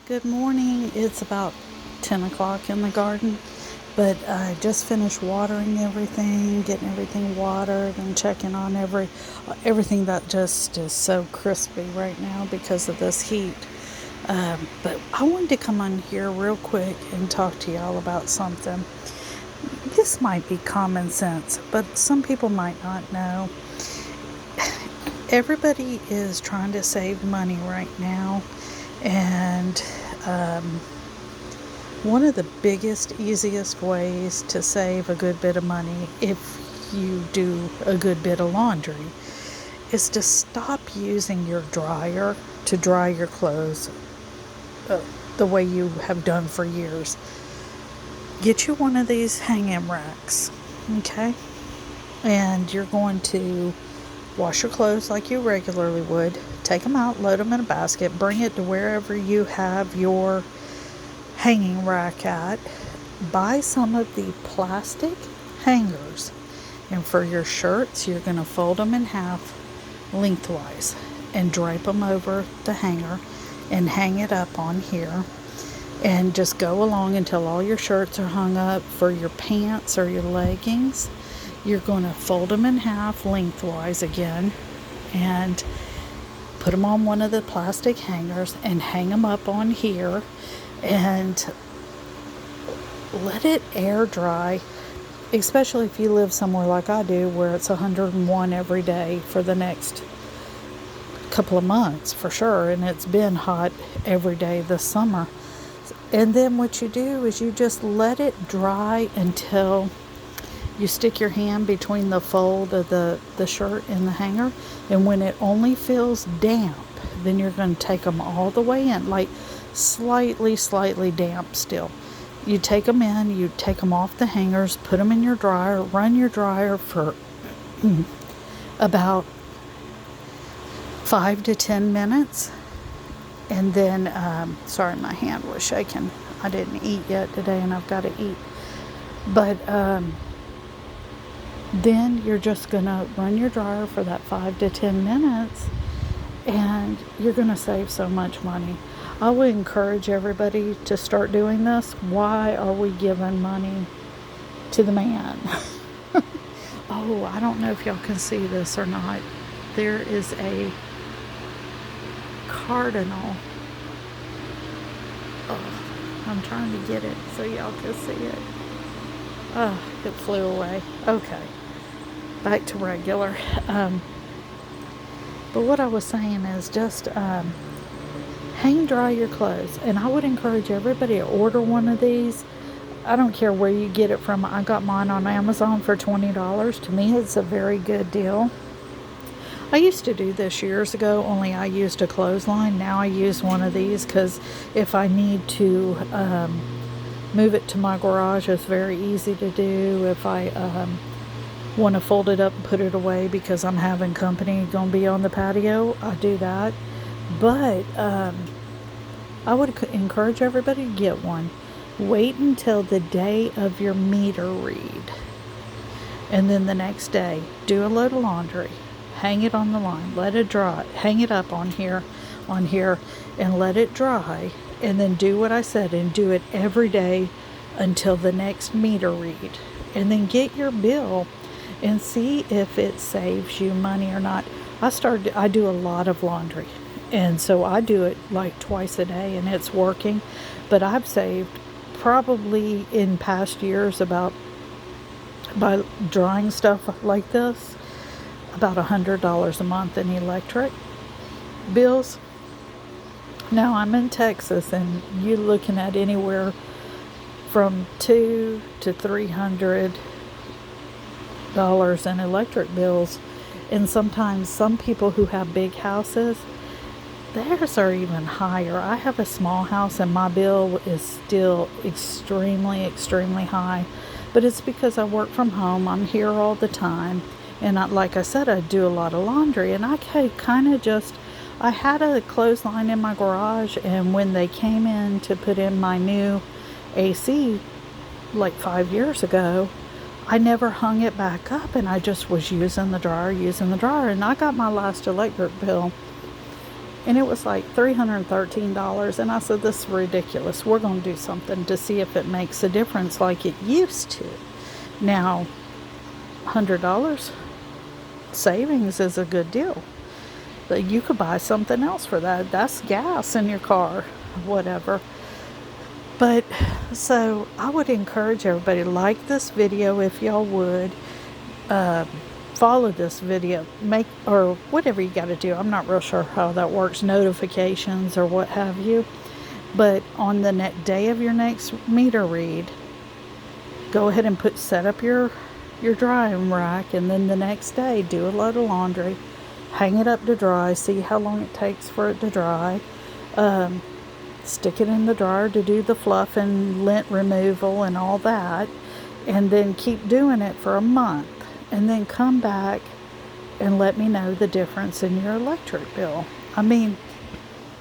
Good morning. It's about 10 o'clock in the garden, but I just finished watering everything, getting everything watered and checking on everything that just is so crispy right now because of this heat. But I wanted to come on here real quick and talk to y'all about something. This might be common sense, but some people might not know. Everybody is trying to save money right now, and one of the biggest, easiest ways to save a good bit of money if you do a good bit of laundry is to stop using your dryer to dry your clothes the way you have done for years. Get you one of these hanging racks, okay? And you're going to wash your clothes like you regularly would. Take them out, load them in a basket, bring it to wherever you have your hanging rack at. Buy some of the plastic hangers, and for your shirts you're going to fold them in half lengthwise and drape them over the hanger and hang it up on here, and just go along until all your shirts are hung up. For your pants or your leggings, you're going to fold them in half lengthwise again and put them on one of the plastic hangers and hang them up on here and let it air dry, especially if you live somewhere like I do where it's 101 every day for the next couple of months for sure, and it's been hot every day this summer. And then what you do is you just let it dry until you stick your hand between the fold of the shirt and the hanger, and when it only feels damp, then you're going to take them all the way in, like slightly damp still. You take them in, you take them off the hangers, put them in your dryer, run your dryer for about 5 to 10 minutes, and then, sorry, my hand was shaking. I didn't eat yet today, and I've got to eat. But then you're just going to run your dryer for that 5 to 10 minutes, and you're going to save so much money. I would encourage everybody to start doing this. Why are we giving money to the man? Oh, I don't know if y'all can see this or not. There is a cardinal. Oh, I'm trying to get it so y'all can see it. Oh, it flew away. Okay, back to regular. But what I was saying is just hang dry your clothes, and I would encourage everybody to order one of these. I don't care where you get it from. I got mine on Amazon for $20. To me, it's a very good deal. I used to do this years ago, only I used a clothesline. Now I use one of these because if I need to move it to my garage, it's very easy to do. If I want to fold it up and put it away because I'm having company going to be on the patio, I do that. But I would encourage everybody to get one. Wait until the day of your meter read, and then the next day do a load of laundry, hang it on the line, let it dry, hang it up on here and let it dry, and then do what I said and do it every day until the next meter read, and then get your bill and see if it saves you money or not. I do a lot of laundry, and so I do it like twice a day, and it's working. But I've saved probably in past years, about by drying stuff like this, about $100 a month in electric bills. Now I'm in Texas, and you're looking at anywhere from $200 to $300 in electric bills. And sometimes some people who have big houses, theirs are even higher. I have a small house, and my bill is still extremely high, but it's because I work from home. I'm here all the time, and like I said, I do a lot of laundry, and I kind of just, I had a clothesline in my garage, and when they came in to put in my new AC like 5 years ago, I never hung it back up, and I just was using the dryer, and I got my last electric bill and it was like $313. And I said, this is ridiculous. We're going to do something to see if it makes a difference like it used to. Now, $100 savings is a good deal. But you could buy something else for that. That's gas in your car, whatever. But so I would encourage everybody, like this video if y'all would. Follow this video, make, or whatever you got to do. I'm not real sure how that works, notifications or what have you. But on the day of your next meter read, go ahead and set up your drying rack, and then the next day do a load of laundry, hang it up to dry, see how long it takes for it to dry. Stick it in the dryer to do the fluff and lint removal and all that, and then keep doing it for a month. And then come back and let me know the difference in your electric bill. I mean,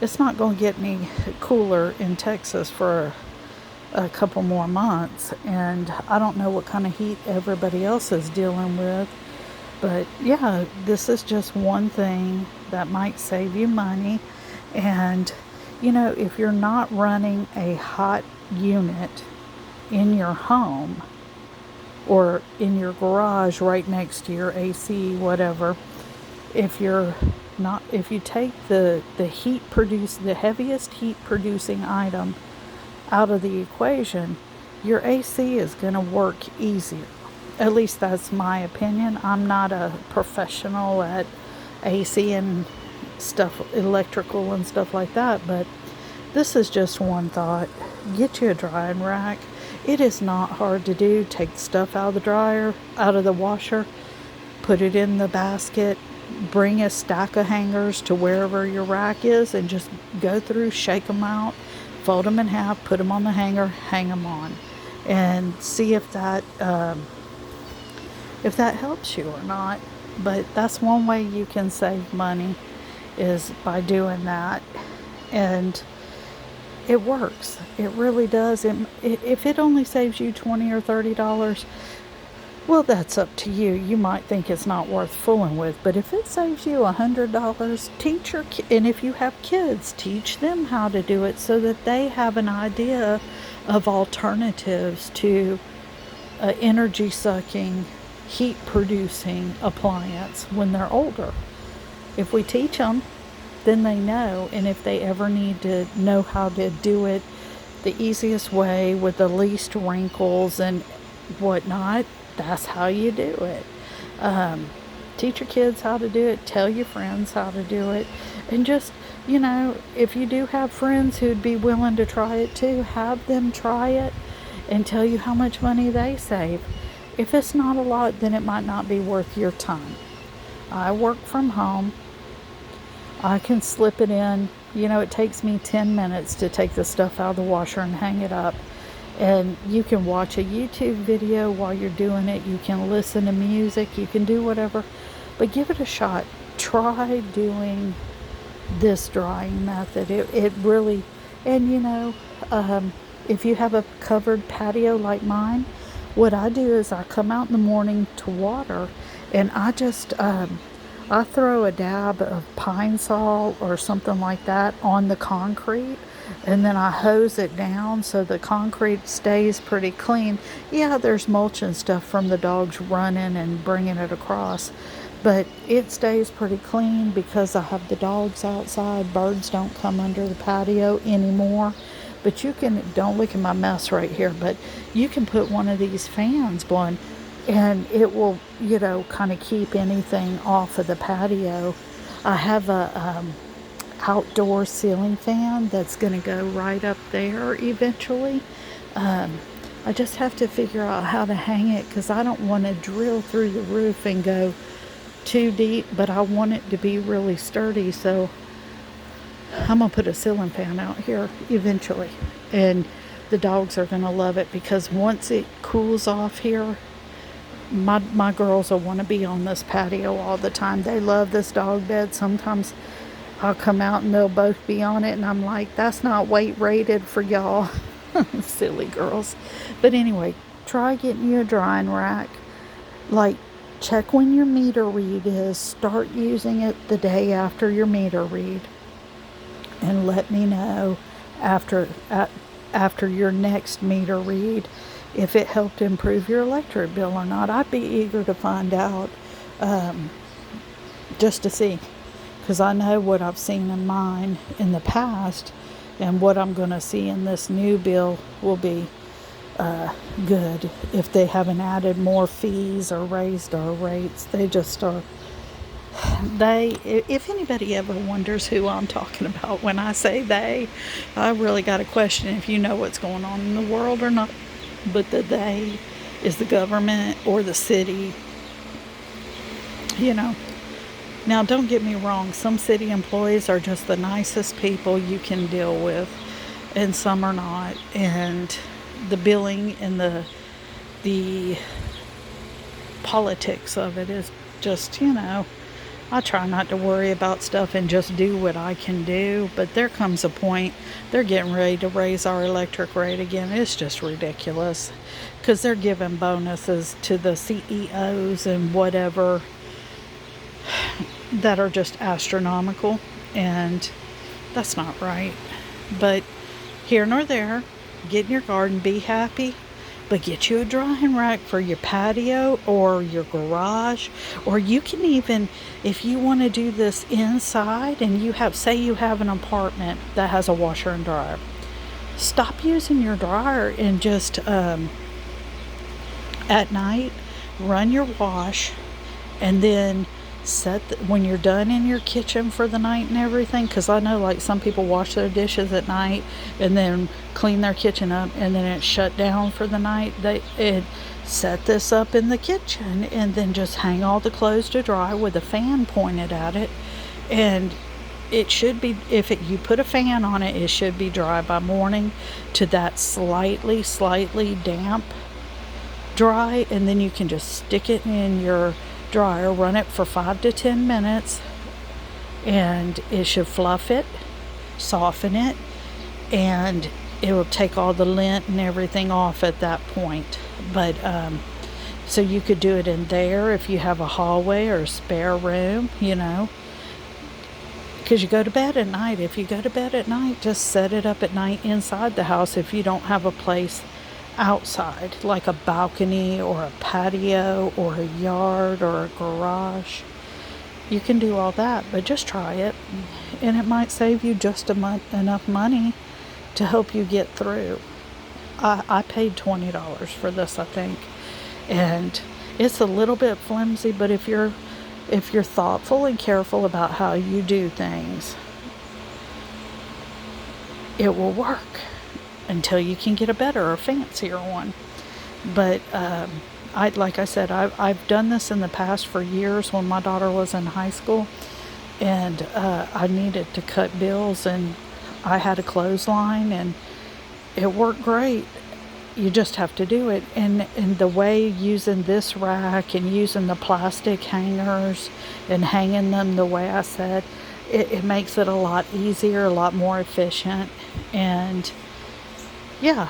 it's not going to get any cooler in Texas for a couple more months. And I don't know what kind of heat everybody else is dealing with. But yeah, this is just one thing that might save you money. And, you know, if you're not running a hot unit in your home, or in your garage right next to your AC, whatever, if you take the heaviest heat producing item out of the equation, your AC is going to work easier. At least that's my opinion. I'm not a professional at AC and stuff, electrical and stuff like that, but this is just one thought. Get you a drying rack. It is not hard to do. Take the stuff out of the dryer, out of the washer, put it in the basket, bring a stack of hangers to wherever your rack is, and just go through, shake them out, fold them in half, put them on the hanger, hang them on, and see if that helps you or not. But that's one way you can save money, is by doing that. And it works. It really does. If it only saves you $20 or $30, well, that's up to you. You might think it's not worth fooling with, but if it saves you $100, teach your and if you have kids, teach them how to do it so that they have an idea of alternatives to energy sucking, heat producing appliance when they're older. If we teach them, then they know, and if they ever need to know how to do it the easiest way with the least wrinkles and whatnot, that's how you do it. Teach your kids how to do it, tell your friends how to do it, and just, you know, if you do have friends who'd be willing to try it too, have them try it and tell you how much money they save. If it's not a lot, then it might not be worth your time. I work from home. I can slip it in. You know, it takes me 10 minutes to take the stuff out of the washer and hang it up. And you can watch a YouTube video while you're doing it. You can listen to music. You can do whatever. But give it a shot. Try doing this drying method. It really, and you know, if you have a covered patio like mine, what I do is I come out in the morning to water, and I just, I throw a dab of pine sol or something like that on the concrete, and then I hose it down so the concrete stays pretty clean. Yeah, there's mulch and stuff from the dogs running and bringing it across, but it stays pretty clean because I have the dogs outside. Birds don't come under the patio anymore. But you can, don't look at my mess right here, but you can put one of these fans blowing, and it will, you know, kind of keep anything off of the patio. I have a outdoor ceiling fan that's going to go right up there eventually. I just have to figure out how to hang it because I don't want to drill through the roof and go too deep, but I want it to be really sturdy. So I'm going to put a ceiling fan out here eventually. And the dogs are going to love it because once it cools off here, my girls will want to be on this patio all the time. They love this dog bed. Sometimes I'll come out and they'll both be on it, and I'm like, that's not weight rated for y'all. Silly girls. But anyway, try getting you a drying rack. Like, check when your meter read is. Start using it the day after your meter read. and let me know after after your next meter read if it helped improve your electric bill or not. I'd be eager to find out, just to see, because I know what I've seen in mine in the past, and what I'm going to see in this new bill will be good. If they haven't added more fees or raised our rates, they just are. If anybody ever wonders who I'm talking about when I say they, I really got to question if you know what's going on in the world or not. But the they is the government or the city, you know. Now, don't get me wrong, some city employees are just the nicest people you can deal with, and some are not. And the billing and the politics of it is just, I try not to worry about stuff and just do what I can do. But there comes a point, they're getting ready to raise our electric rate again. It's just ridiculous, because they're giving bonuses to the CEOs and whatever that are just astronomical, and that's not right. But here nor there, get in your garden, be happy, but get you a drying rack for your patio or your garage. Or you can even, if you want to do this inside and you have, say you have an apartment that has a washer and dryer, stop using your dryer and just at night run your wash, and then when you're done in your kitchen for the night and everything, because I know like some people wash their dishes at night and then clean their kitchen up and then it's shut down for the night. They set this up in the kitchen and then just hang all the clothes to dry with a fan pointed at it, and it should be, if you put a fan on it, it should be dry by morning to that slightly damp dry, and then you can just stick it in your dryer, run it for 5 to 10 minutes, and it should fluff it, soften it, and it will take all the lint and everything off at that point. But so you could do it in there if you have a hallway or a spare room, because you go to bed at night. If you go to bed at night, just set it up at night inside the house if you don't have a place outside, like a balcony or a patio or a yard or a garage. You can do all that, but just try it, and it might save you just enough money to help you get through. I paid $20 for this, I think, and it's a little bit flimsy, but if you're thoughtful and careful about how you do things, it will work until you can get a better or fancier one. But like I said, I've done this in the past for years when my daughter was in high school, and I needed to cut bills, and I had a clothesline, and it worked great. You just have to do it. And the way using this rack and using the plastic hangers and hanging them the way I said, it makes it a lot easier, a lot more efficient. And yeah,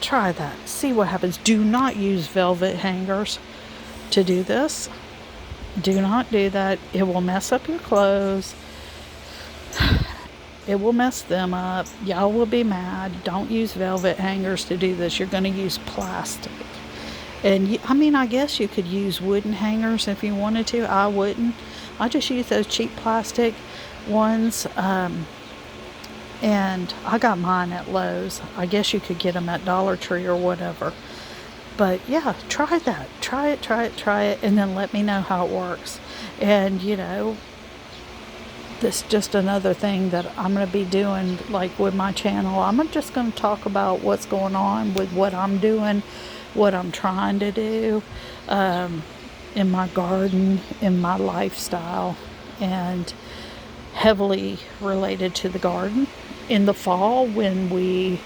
try that. See what happens. Do not use velvet hangers to do this. Do not do that. It will mess up your clothes. It will mess them up. Y'all will be mad. Don't use velvet hangers to do this. You're going to use plastic. And I guess you could use wooden hangers if you wanted to. I wouldn't. I just use those cheap plastic ones. And I got mine at Lowe's. I guess you could get them at Dollar Tree or whatever. But yeah, try that. Try it, and then let me know how it works. And this is just another thing that I'm going to be doing, like with my channel. I'm just going to talk about what's going on with what I'm doing, what I'm trying to do in my garden, in my lifestyle, and heavily related to the garden. In the fall, when we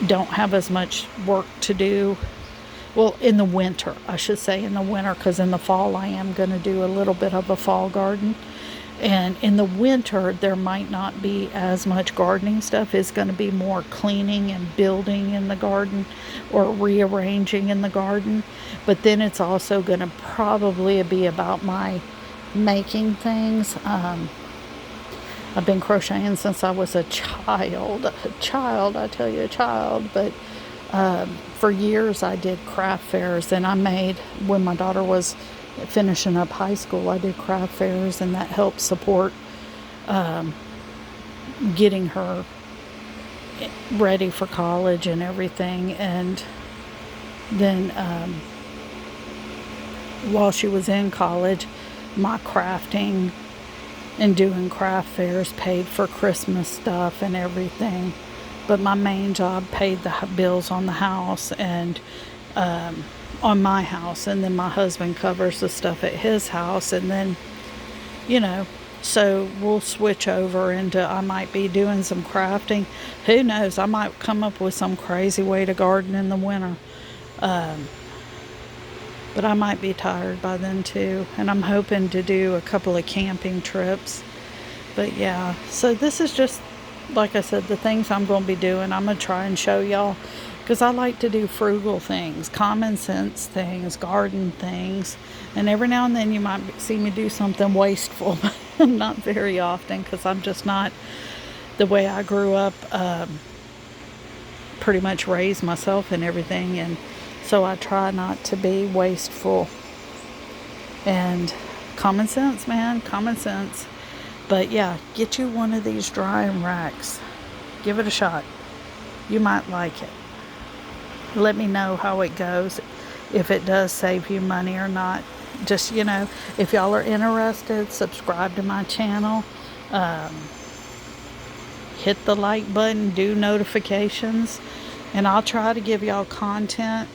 don't have as much work to do, well, in the winter, I should say in the winter, because in the fall I am going to do a little bit of a fall garden. And in the winter, there might not be as much gardening stuff. It's going to be more cleaning and building in the garden, or rearranging in the garden. But then it's also going to probably be about my making things. I've been crocheting since I was a child. A child, I tell you, a child. But for years I did craft fairs, and I made, when my daughter was finishing up high school, I did craft fairs, and that helped support getting her ready for college and everything. And then while she was in college, my crafting and doing craft fairs paid for Christmas stuff and everything. But my main job paid the bills on the house and on my house, and then my husband covers the stuff at his house. And then, so we'll switch over into, I might be doing some crafting. Who knows? I might come up with some crazy way to garden in the winter. But I might be tired by then too. And I'm hoping to do a couple of camping trips. But yeah, so this is just, like I said, the things I'm going to be doing. I'm going to try and show y'all, because I like to do frugal things, common sense things, garden things. And every now and then you might see me do something wasteful, but not very often, because I'm just not the way I grew up, pretty much raised myself and everything. And so I try not to be wasteful. And common sense, man, common sense. But yeah, get you one of these drying racks. Give it a shot. You might like it. Let me know how it goes, if it does save you money or not. Just, if y'all are interested, subscribe to my channel. Hit the like button, do notifications, and I'll try to give y'all content.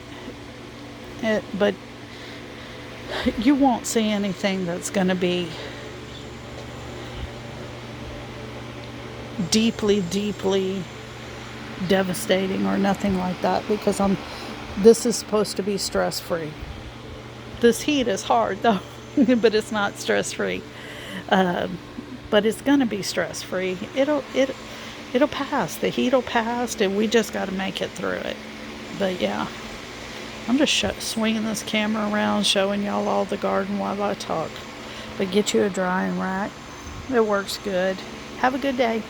But you won't see anything that's going to be deeply devastating or nothing like that, because this is supposed to be stress-free. This heat is hard though, but it's not stress-free. But it's gonna be stress-free. It'll pass. The heat will pass, and we just got to make it through it. But yeah, I'm just swinging this camera around, showing y'all all the garden while I talk. But get you a drying rack. It works good. Have a good day.